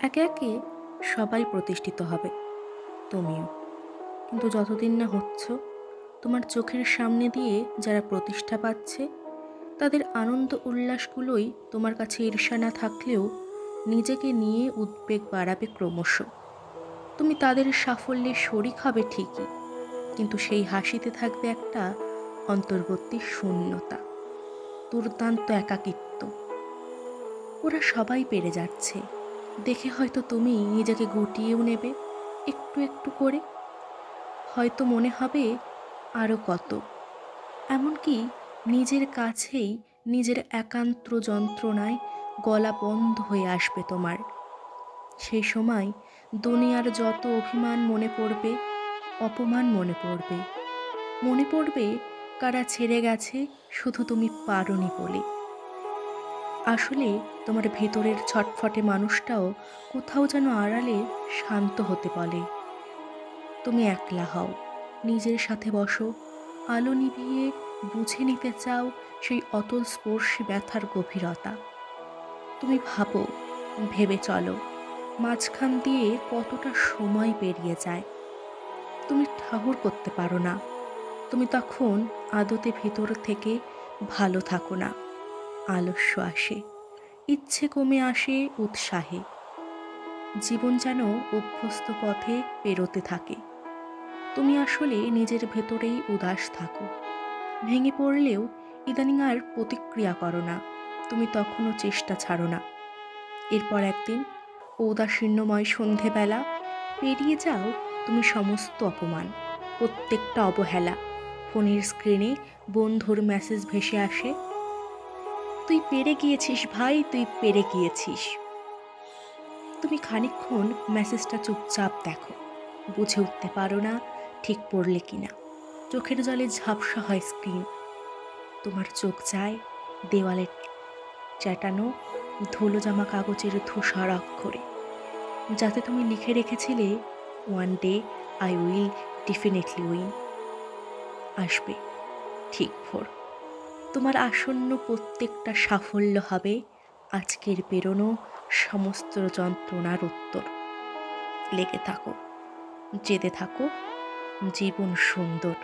একে একে সবাই প্রতিষ্ঠিত হবে, তুমিও। কিন্তু যতদিন না হচ্ছ, তোমার চোখের সামনে দিয়ে যারা প্রতিষ্ঠা পাচ্ছে, তাদের আনন্দ উল্লাসগুলোই তোমার কাছে ঈর্ষা না থাকলেও নিজেকে নিয়ে উদ্বেগ বাড়াবে ক্রমশ। তুমি তাদের সাফল্যে শরিক হবে ঠিকই, কিন্তু সেই হাসিতে থাকবে একটা অন্তর্বর্তী শূন্যতা, দুর্দান্ত একাকিত্ব। ওরা সবাই পেরে যাচ্ছে দেখে হয়তো তুমি নিজেকে গুটিয়েও নেবে একটু একটু করে। হয়তো মনে হবে আরও কত, এমনকি নিজের কাছেই নিজের একান্ত যন্ত্রণায় গলা বন্ধ হয়ে আসবে তোমার। সেই সময় দুনিয়ার যত অভিমান মনে পড়বে, অপমান মনে পড়বে, মনে পড়বে কারা ছেড়ে গেছে শুধু তুমি পারোনি বলে। আসলে তোমার ভেতরের ছটফটে মানুষটাও কোথাও যেন আড়ালে শান্ত হতে বলে, তুমি একলা হও, নিজের সাথে বসো, আলো নিভিয়ে বুঝে নিতে চাও সেই অতল স্পর্শী ব্যথার গভীরতা। তুমি ভাবো, ভেবে চলো, মাঝখান দিয়ে কতটা সময় পেরিয়ে যায়। তুমি ঠাহর করতে পারো না, তুমি তখন আদতে ভেতর থেকে ভালো থাকো না। আলস্য আসে, ইচ্ছে কমে আসে উৎসাহে। জীবন যেন অভ্যস্ত পথে পেরোতে থাকে, তুমি আসলে নিজের ভেতরেই উদাস থাকো। ভেঙে পড়লেও ইদানিং আর প্রতিক্রিয়া করো না, তুমি তখনও চেষ্টা ছাড়ো না। এরপর একদিন ঔদাসীন্যময় সন্ধেবেলা পেরিয়ে যাও তুমি সমস্ত অপমান, প্রত্যেকটা অবহেলা। ফোনের স্ক্রিনে বন্ধুর মেসেজ ভেসে আসে, তুই পেরে গিয়েছিস ভাই, তুই পেরে গিয়েছিস। তুমি খানিকক্ষণ মেসেজটা চুপচাপ দেখো, বুঝে উঠতে পারো না ঠিক পড়লে কিনা। চোখের জলে ঝাপসা হয় স্ক্রিন, তোমার চোখ যায় দেওয়ালে চ্যাটানো ধুলো জামা কাগজের ধূসর অক্ষরে, যাতে তুমি লিখে রেখেছিলে, one day I will definitely win. আসবে ঠিক ভোর, তোমার আসন্ন প্রত্যেকটা সাফল্য হবে আজকের বেরোনো সমস্ত যন্ত্রণার উত্তর। লেগে থাকো, যেতে থাকো, জীবন সুন্দর।